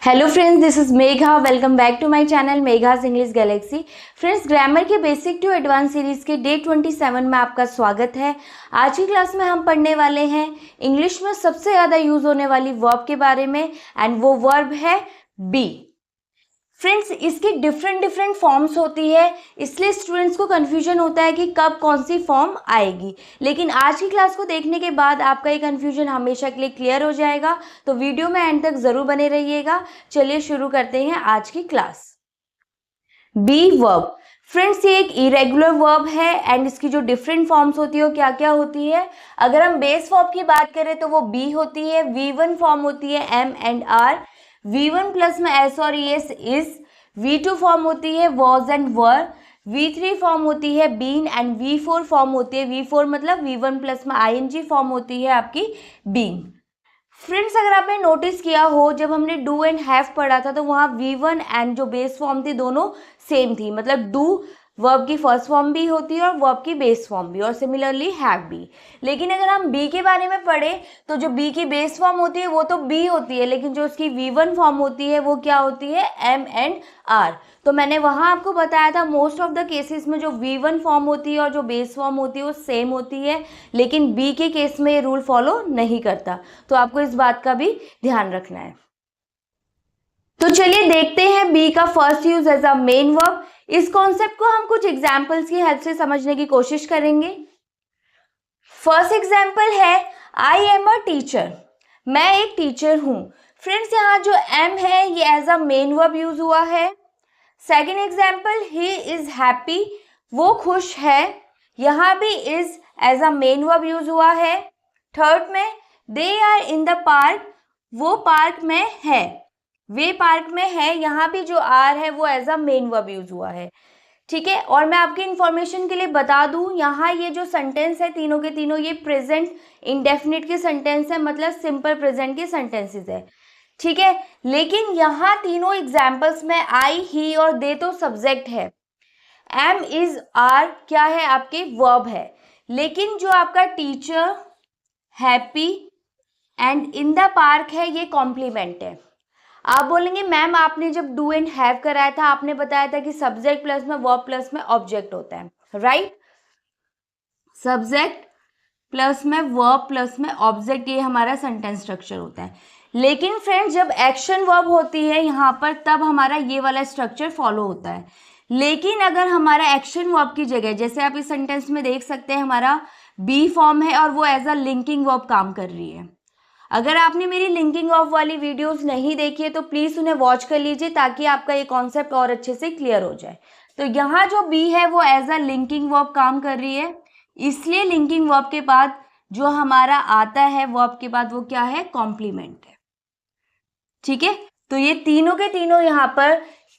Hello friends, this is Megha. Welcome back to my channel Megha's English galaxy. Friends, grammar के basic to advance series के day 27 में आपका स्वागत है। आज की क्लास में हम पढ़ने वाले हैं इंग्लिश में सबसे ज़्यादा यूज होने वाली वर्ब के बारे में, एंड वो वर्ब है बी। फ्रेंड्स, इसकी डिफरेंट फॉर्म्स होती है, इसलिए स्टूडेंट्स को कन्फ्यूजन होता है कि कब कौन सी फॉर्म आएगी। लेकिन आज की क्लास को देखने के बाद आपका ये कन्फ्यूजन हमेशा के लिए क्लियर हो जाएगा। तो वीडियो में एंड तक जरूर बने रहिएगा। चलिए शुरू करते हैं आज की क्लास। B verb. फ्रेंड्स, ये एक इरेगुलर वर्ब है एंड इसकी जो डिफरेंट फॉर्म्स होती है वो क्या क्या होती है। अगर हम बेस फॉर्म की बात करें तो वो बी होती है। V1 फॉर्म होती है am and are. V1 plus में एस और ES इज। V2 फॉर्म होती है was and were. V3 form होती है बीन एंड V4 फॉर्म होती है, V4 मतलब V1 प्लस में ING फॉर्म होती है आपकी बीन। फ्रेंड्स, अगर आपने नोटिस किया हो, जब हमने डू एंड हैव पढ़ा था तो वहाँ V1 एंड जो बेस फॉर्म थी दोनों सेम थी, मतलब डू वर्ब की फर्स्ट फॉर्म भी होती है और वर्ब की बेस फॉर्म भी, और सिमिलरली हैव भी। लेकिन अगर हम बी के बारे में पढ़े तो जो बी की बेस फॉर्म होती है वो तो बी होती है, लेकिन जो उसकी V1 फॉर्म होती है वो क्या होती है, एम एंड आर। तो मैंने वहाँ आपको बताया था मोस्ट ऑफ द केसेस में जो V1 फॉर्म होती है और जो बेस फॉर्म होती है वो सेम होती है, लेकिन बी के केस में ये रूल फॉलो नहीं करता। तो आपको इस बात का भी ध्यान रखना है। तो चलिए देखते हैं बी का first use as a main verb. इस कॉन्सेप्ट को हम कुछ एग्जाम्पल्स की हेल्प से समझने की कोशिश करेंगे। फर्स्ट एग्जाम्पल है आई एम अ टीचर। मैं एक टीचर हूं। फ्रेंड्स, यहाँ जो एम है ये as a main verb use हुआ है। Second example, he is happy, वो खुश है, यहाँ भी is as a main verb use हुआ है। थर्ड में, they are in the park, वो पार्क में है, वे पार्क में है, यहाँ भी जो आर है वो as a main verb use हुआ है। ठीक है, और मैं आपकी इंफॉर्मेशन के लिए बता दूं, यहाँ ये जो सेंटेंस है तीनों के तीनों ये प्रेजेंट इंडेफिनिट के सेंटेंस है, मतलब सिंपल प्रेजेंट के सेंटेंसेस है। ठीक है, लेकिन यहाँ तीनों एग्जाम्पल्स में आई, ही और दे तो सब्जेक्ट है, एम इज आर क्या है, आपके वर्ब है। लेकिन जो आपका teacher, happy and in the park है ये कॉम्प्लीमेंट है। आप बोलेंगे मैम आपने जब डू एंड हैव कराया था आपने बताया था कि सब्जेक्ट प्लस में वर्ब प्लस में ऑब्जेक्ट होता है, राइट। सब्जेक्ट प्लस में वर्ब प्लस में ऑब्जेक्ट, ये हमारा सेंटेंस स्ट्रक्चर होता है। लेकिन फ्रेंड्स, जब एक्शन वर्ब होती है यहाँ पर तब हमारा ये वाला स्ट्रक्चर फॉलो होता है। लेकिन अगर हमारा एक्शन वर्ब की जगह, जैसे आप इस सेंटेंस में देख सकते हैं हमारा बी फॉर्म है और वो एज अ लिंकिंग वर्ब काम कर रही है। अगर आपने मेरी लिंकिंग ऑफ वाली वीडियोस नहीं देखी है तो प्लीज़ उन्हें वॉच कर लीजिए ताकि आपका ये कॉन्सेप्ट और अच्छे से क्लियर हो जाए। तो यहाँ जो बी है वो एज अ लिंकिंग वर्ब काम कर रही है, इसलिए लिंकिंग वर्ब के बाद जो हमारा आता है वर्ब के बाद वो क्या है, कॉम्प्लीमेंट है। ठीक है, तो ये तीनों के तीनों यहाँ पर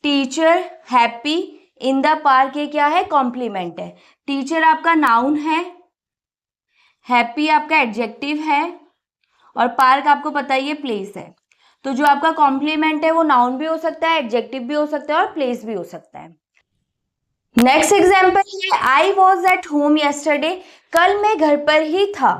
teacher, happy, in the park, ये क्या है, कॉम्प्लीमेंट है। टीचर आपका नाउन है, हैप्पी आपका एडजेक्टिव है और पार्क आपको पता ही है प्लेस है। तो जो आपका कॉम्प्लीमेंट है वो नाउन भी हो सकता है, एडजेक्टिव भी हो सकता है और प्लेस भी हो सकता है। नेक्स्ट एग्जाम्पल है I was at home yesterday, कल मैं घर पर ही था।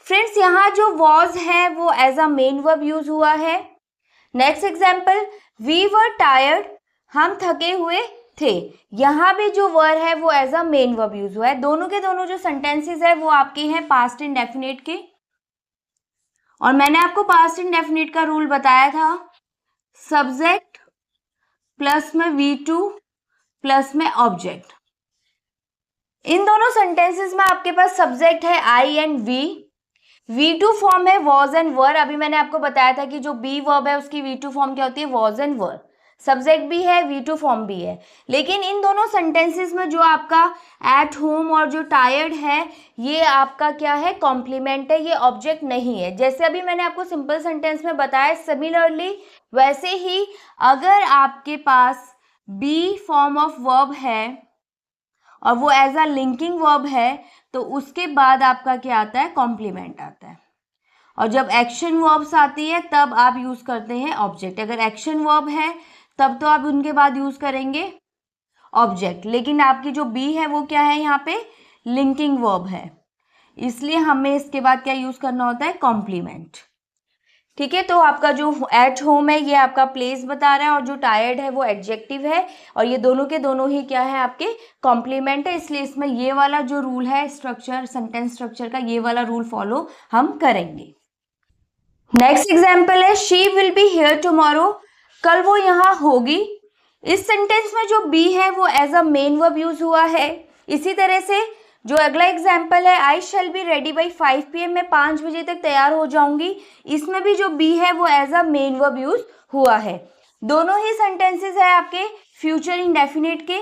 फ्रेंड्स, यहाँ जो वॉज है वो as a main verb use हुआ है। Next example, we were tired, हम थके हुए थे, यहाँ भी जो वर है वो as a main verb use हुआ है। दोनों के दोनों जो सेंटेंसेस है वो आपके हैं पास्ट इंडेफिनिट के, और मैंने आपको पास्ट इंडेफिनिट का रूल बताया था, सब्जेक्ट प्लस में V2 प्लस में ऑब्जेक्ट। इन दोनों सेंटेंसेस में आपके पास सब्जेक्ट है आई एंड वी, V2 फॉर्म है वॉज एंड वर। अभी मैंने आपको बताया था कि जो बी वर्ब है उसकी V2 फॉर्म क्या होती है, वॉज एंड वर। सब्जेक्ट भी है, V2 फॉर्म भी है। लेकिन इन दोनों सेंटेंसेस में जो आपका एट होम और जो टायर्ड है ये आपका क्या है, कॉम्प्लीमेंट है, ये ऑब्जेक्ट नहीं है। जैसे अभी मैंने आपको सिंपल सेंटेंस में बताया, सिमिलरली वैसे ही अगर आपके पास बी फॉर्म ऑफ वर्ब है और वो एज अ लिंकिंग वर्ब है तो उसके बाद आपका क्या आता है, कॉम्प्लीमेंट आता है। और जब एक्शन वर्ब्स आती है तब आप यूज करते हैं ऑब्जेक्ट। अगर एक्शन वर्ब है तब तो आप उनके बाद यूज करेंगे ऑब्जेक्ट, लेकिन आपकी जो बी है वो क्या है, यहाँ पे लिंकिंग वर्ब है, इसलिए हमें इसके बाद क्या यूज करना होता है, कॉम्प्लीमेंट। ठीक है, तो आपका जो एट होम है ये आपका प्लेस बता रहा है, और जो टायर्ड है वो एडजेक्टिव है, और ये दोनों के दोनों ही क्या है आपके कॉम्प्लीमेंट है, इसलिए इसमें ये वाला जो रूल है स्ट्रक्चर, सेंटेंस स्ट्रक्चर का, ये वाला रूल फॉलो हम करेंगे। नेक्स्ट एग्जाम्पल है she will be here tomorrow, कल वो यहाँ होगी। इस सेंटेंस में जो बी है वो as a main verb use हुआ है। इसी तरह से जो अगला एग्जाम्पल है I shall be ready by 5 PM, मैं 5 बजे तक तैयार हो जाऊंगी, इसमें भी जो बी है वो as a main verb use हुआ है। दोनों ही सेंटेंसेस है आपके फ्यूचर इंडेफिनिट के,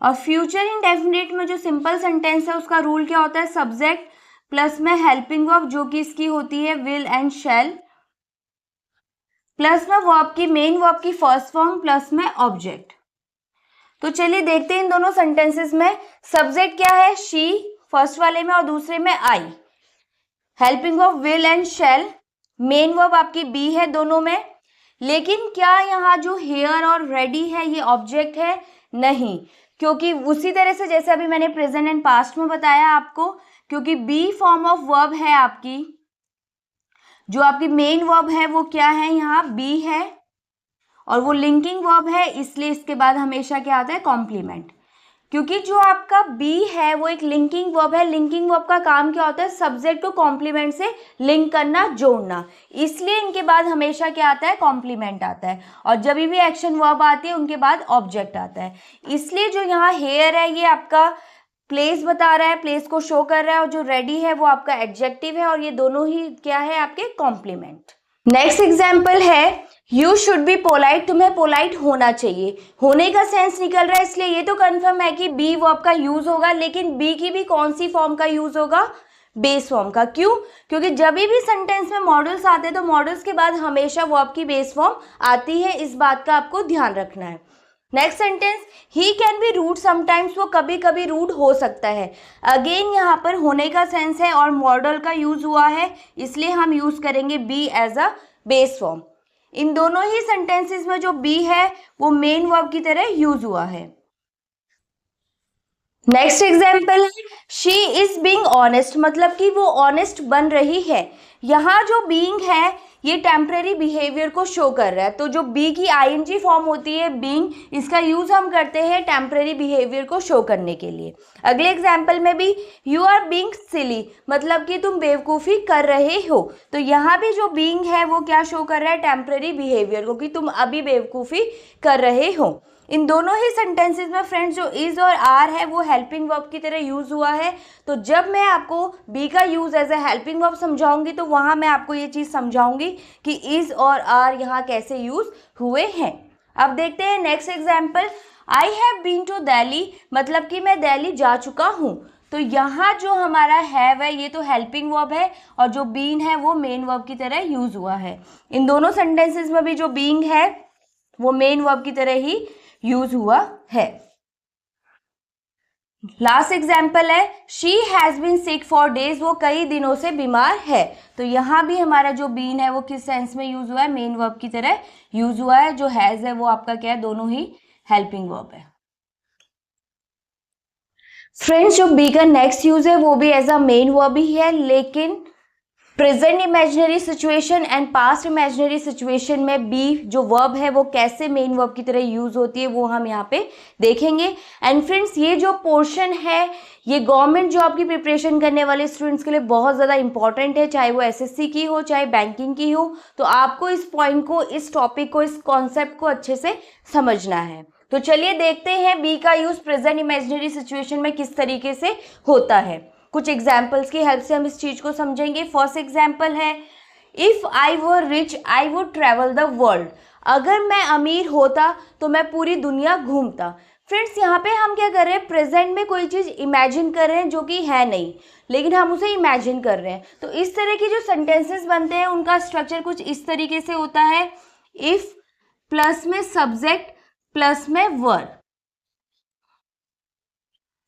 और फ्यूचर इंडेफिनिट में जो सिंपल सेंटेंस है उसका रूल क्या होता है, सब्जेक्ट प्लस में हेल्पिंग वर्ब जो कि इसकी होती है विल एंड शैल, प्लस में वर्ब की मेन वर्ब की फर्स्ट फॉर्म, प्लस में ऑब्जेक्ट। तो चलिए देखते हैं इन दोनों सेंटेंसेस में सब्जेक्ट क्या है, शी फर्स्ट वाले में और दूसरे में I, helping verb will and shall, main verb आपकी बी है दोनों में। लेकिन क्या यहाँ जो हियर और रेडी है ये ऑब्जेक्ट है, नहीं, क्योंकि उसी तरह से जैसे अभी मैंने प्रेजेंट एंड पास्ट में बताया आपको, क्योंकि बी फॉर्म ऑफ वर्ब है आपकी, जो आपकी मेन वर्ब है वो क्या है यहाँ बी है, और वो लिंकिंग वर्ब है, इसलिए इसके बाद हमेशा क्या आता है कॉम्प्लीमेंट। क्योंकि जो आपका बी है वो एक लिंकिंग वर्ब है, लिंकिंग वर्ब का काम क्या होता है, सब्जेक्ट को कॉम्प्लीमेंट से लिंक करना, जोड़ना, इसलिए इनके बाद हमेशा क्या आता है कॉम्प्लीमेंट आता है, और जब भी एक्शन वर्ब आती है उनके बाद ऑब्जेक्ट आता है। इसलिए जो यहाँ हेयर है ये आपका प्लेस बता रहा है, प्लेस को शो कर रहा है, और जो रेडी है वो आपका एडजेक्टिव है, और ये दोनों ही क्या है आपके कॉम्प्लीमेंट। नेक्स्ट एग्जाम्पल है यू शुड बी पोलाइट, तुम्हें पोलाइट होना चाहिए, होने का सेंस निकल रहा है, इसलिए ये तो कंफर्म है कि बी वर्ब का यूज होगा, लेकिन बी की भी कौन सी फॉर्म का यूज होगा, बेस फॉर्म का। क्यों, क्योंकि जब भी सेंटेंस में मॉडल्स आते हैं तो मॉडल्स के बाद हमेशा वर्ब की बेस फॉर्म आती है, इस बात का आपको ध्यान रखना है। Next sentence he can be rude sometimes, वो कभी कभी रूड हो सकता है। अगेन यहाँ पर होने का सेंस है और मॉडल का यूज हुआ है, इसलिए हम यूज करेंगे be as a base form. इन दोनों ही सेंटेंसेस में जो बी है वो मेन वर्ब की तरह यूज हुआ है। नेक्स्ट एग्जाम्पल है शी इज बीइंग ऑनेस्ट, मतलब कि वो ऑनेस्ट बन रही है। यहाँ जो बीइंग है ये टेम्पररी बिहेवियर को शो कर रहा है, तो जो बी की आईएनजी फॉर्म होती है बीइंग, इसका यूज हम करते हैं टेम्पररी बिहेवियर को शो करने के लिए। अगले एग्जाम्पल में भी यू आर बीइंग सिली, मतलब कि तुम बेवकूफ़ी कर रहे हो, तो यहाँ भी जो बीइंग है वो क्या शो कर रहा है, टेम्पररी बिहेवियर को, कि तुम अभी बेवकूफ़ी कर रहे हो। इन दोनों ही सेंटेंसेस में फ्रेंड्स जो इज और आर है वो हेल्पिंग वर्ब की तरह यूज हुआ है, तो जब मैं आपको बी का use as a helping verb समझाऊंगी तो वहां मैं आपको ये चीज समझाऊंगी कि इज और आर यहाँ कैसे यूज हुए हैं। अब देखते हैं next example, I have been to Delhi, मतलब कि मैं दिल्ली जा चुका हूँ। तो यहाँ जो हमारा हैव है ये तो हेल्पिंग वर्ब है, और जो बीन है वो मेन वर्ब की तरह यूज हुआ है। इन दोनों सेंटेंसेस में भी जो बीइंग है वो मेन वर्ब की तरह ही यूज हुआ है। लास्ट एग्जाम्पल है she has been sick for days, वो कई दिनों से बीमार है। तो यहाँ भी हमारा जो बीन है वो किस सेंस में यूज हुआ है, मेन वर्ब की तरह यूज हुआ है। जो हैज है वो आपका क्या है, दोनों ही हेल्पिंग वर्ब है। फ्रेंड्स जो बी का नेक्स्ट यूज है वो भी एज अ मेन वर्ब ही है, लेकिन present imaginary situation and past imaginary situation में बी जो वर्ब है वो कैसे मेन वर्ब की तरह यूज होती है वो हम यहाँ पे देखेंगे। एंड फ्रेंड्स ये जो पोर्शन है ये गवर्नमेंट जॉब की प्रिपरेशन करने वाले स्टूडेंट्स के लिए बहुत ज़्यादा इंपॉर्टेंट है, चाहे वो एसएससी की हो चाहे बैंकिंग की हो। तो आपको इस पॉइंट को, इस टॉपिक को, इस कॉन्सेप्ट को अच्छे से समझना है। तो चलिए देखते हैं बी का यूज प्रेजेंट इमेजिनरी सिचुएशन में किस तरीके से होता है। कुछ एग्जाम्पल्स की हेल्प से हम इस चीज को समझेंगे। फर्स्ट एग्जाम्पल है if I were rich I would travel the world, अगर मैं अमीर होता तो मैं पूरी दुनिया घूमता। फ्रेंड्स यहाँ पे हम क्या कर रहे हैं, प्रेजेंट में कोई चीज इमेजिन कर रहे हैं जो कि है नहीं, लेकिन हम उसे इमेजिन कर रहे हैं। तो इस तरह के जो सेंटेंसेस बनते हैं उनका स्ट्रक्चर कुछ इस तरीके से होता है, इफ प्लस में सब्जेक्ट प्लस में वर्ब।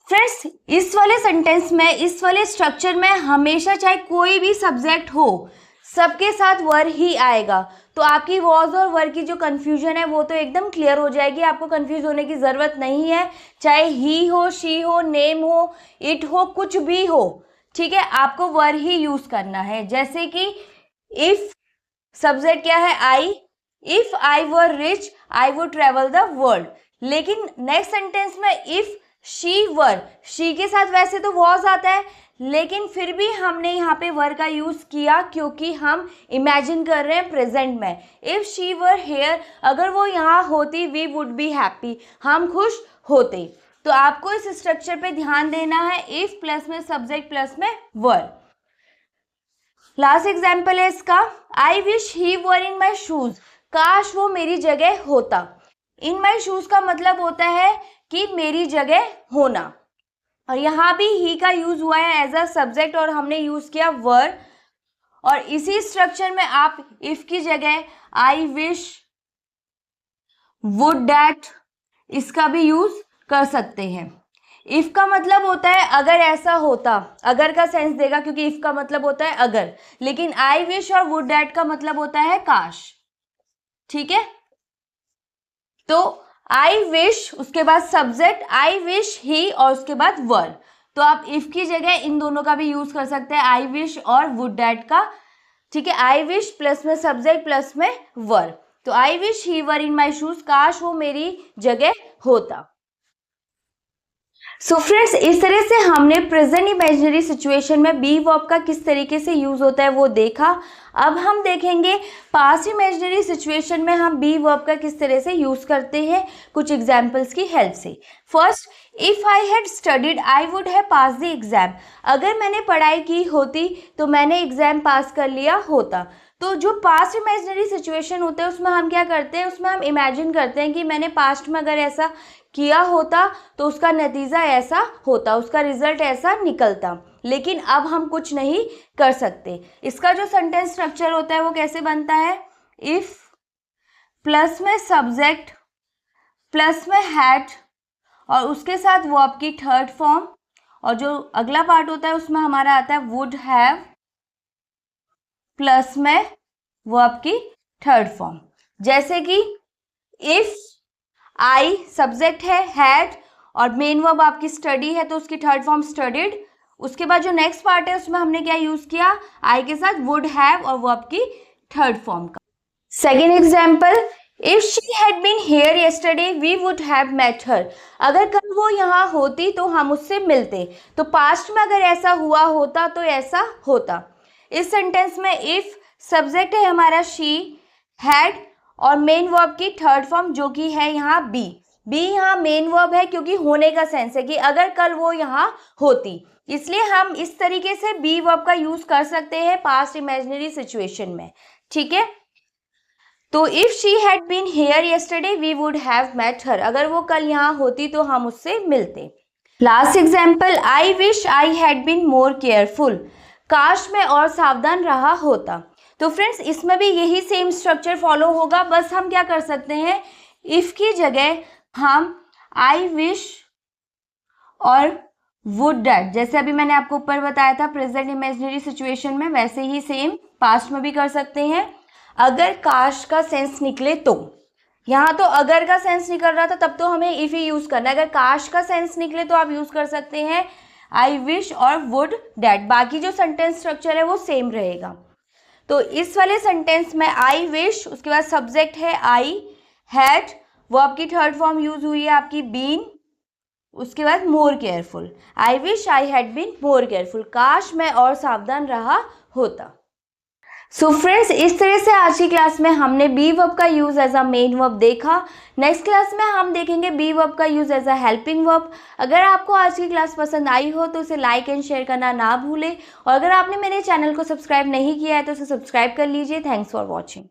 फ्रेंड्स इस वाले सेंटेंस में, इस वाले स्ट्रक्चर में हमेशा चाहे कोई भी सब्जेक्ट हो सबके साथ वर ही आएगा। तो आपकी वॉज और वर की जो कंफ्यूजन है वो तो एकदम क्लियर हो जाएगी, आपको कंफ्यूज होने की ज़रूरत नहीं है। चाहे ही हो, शी हो, नेम हो, इट हो, कुछ भी हो, ठीक है, आपको वर ही यूज़ करना है। जैसे कि इफ़ सब्जेक्ट क्या है? I. If I were rich I would travel the world. लेकिन नेक्स्ट सेंटेंस में इफ शी वर, शी के साथ वैसे तो वॉज आता है, लेकिन फिर भी हमने यहाँ पे वर का यूज किया क्योंकि हम इमेजिन कर रहे हैं प्रेजेंट में। इफ शी वर हेयर, अगर वो यहाँ होती, वी वुड बी हैप्पी, हम खुश होते। तो आपको इस स्ट्रक्चर पे ध्यान देना है, इफ प्लस में सब्जेक्ट प्लस में वर। लास्ट एग्जाम्पल है इसका, I wish he were in my shoes, काश वो मेरी जगह होता। इन माई शूज का मतलब होता है कि मेरी जगह होना, और यहाँ भी ही का यूज हुआ है एज अ सब्जेक्ट और हमने यूज किया वर। और इसी स्ट्रक्चर में आप इफ की जगह आई विश, वुड डैट, इसका भी यूज कर सकते हैं। इफ का मतलब होता है अगर ऐसा होता, अगर का सेंस देगा क्योंकि इफ का मतलब होता है अगर, लेकिन आई विश और वुड डैट का मतलब होता है काश। ठीक है, तो आई विश, उसके बाद सब्जेक्ट आई विश ही, और उसके बाद वर। तो आप इफ की जगह इन दोनों का भी यूज कर सकते हैं, आई विश और वुड डैट का। ठीक है, आई विश प्लस में सब्जेक्ट प्लस में वर। तो I wish he were in my shoes, काश वो मेरी जगह होता। सो फ्रेंड्स, इस तरह से हमने प्रेजेंट इमेजिनरी सिचुएशन में बी वर्ब का किस तरीके से यूज होता है वो देखा। अब हम देखेंगे पास्ट इमेजिनरी सिचुएशन में हम बी वर्ब का किस तरह से यूज करते हैं, कुछ एग्जांपल्स की हेल्प से। First, if I had studied I would have pass the exam, अगर मैंने पढ़ाई की होती तो मैंने एग्जाम पास कर लिया होता। तो जो पास्ट इमेजिनरी सिचुएशन होता है उसमें हम क्या करते हैं, उसमें हम इमेजिन करते हैं कि मैंने पास्ट में अगर ऐसा किया होता तो उसका नतीजा ऐसा होता, उसका रिजल्ट ऐसा निकलता। लेकिन अब हम कुछ नहीं कर सकते। इसका जो सेंटेंस स्ट्रक्चर होता है वो कैसे बनता है, इफ प्लस में सब्जेक्ट प्लस में हैड और उसके साथ वर्ब की थर्ड फॉर्म, और जो अगला पार्ट होता है उसमें हमारा आता है वुड हैव प्लस में वर्ब की थर्ड फॉर्म। जैसे कि इफ आई सब्जेक्ट है, हैड और मेन वर्ब आपकी स्टडी है तो उसकी थर्ड फॉर्म स्टडीड। उसके बाद जो नेक्स्ट पार्ट है उसमें हमने क्या यूज किया, आई के साथ वुड हैव और वर्ब की थर्ड फॉर्म का। Second example, if she had been here yesterday we would have met her, अगर कल वो यहाँ होती तो हम उससे मिलते। तो पास्ट में अगर ऐसा हुआ होता तो ऐसा होता। इस सेंटेंस में इफ सब्जेक्ट है हमारा शी, हैड और मेन वर्ब की थर्ड फॉर्म जो कि है यहाँ बी। बी यहाँ मेन वर्ब है क्योंकि होने का सेंस है कि अगर कल वो यहाँ होती, इसलिए हम इस तरीके से बी वर्ब का यूज कर सकते हैं पास्ट इमेजिनरी सिचुएशन में। ठीक है, तो if she had been here yesterday we would have met her, अगर वो कल यहाँ होती तो हम उससे मिलते। Last example, I wish I had been more careful, काश मैं और सावधान रहा होता। तो फ्रेंड्स, इसमें भी यही सेम स्ट्रक्चर फॉलो होगा, बस हम क्या कर सकते हैं, इफ की जगह हम आई विश और वुड डैट, जैसे अभी मैंने आपको ऊपर बताया था प्रेजेंट इमेजिनरी सिचुएशन में, वैसे ही सेम पास्ट में भी कर सकते हैं। अगर काश का सेंस निकले तो, यहाँ तो अगर का सेंस निकल रहा था तब तो हमें इफ ही यूज करना है। अगर काश का सेंस निकले तो आप यूज कर सकते हैं आई विश और वुड डैट, बाकी जो सेंटेंस स्ट्रक्चर है वो सेम रहेगा। तो इस वाले सेंटेंस में आई विश, उसके बाद सब्जेक्ट है आई, हैड, वर्ब की थर्ड फॉर्म यूज हुई है आपकी बीन, उसके बाद more careful. I wish I had been more careful, काश मैं और सावधान रहा होता। सो फ्रेंड्स, इस तरह से आज की क्लास में हमने बी वर्ब का use as a main verb देखा। नेक्स्ट क्लास में हम देखेंगे बी वर्ब का use as a helping verb. अगर आपको आज की क्लास पसंद आई हो तो उसे लाइक एंड शेयर करना ना भूलें, और अगर आपने मेरे चैनल को सब्सक्राइब नहीं किया है तो उसे सब्सक्राइब कर लीजिए। Thanks for watching.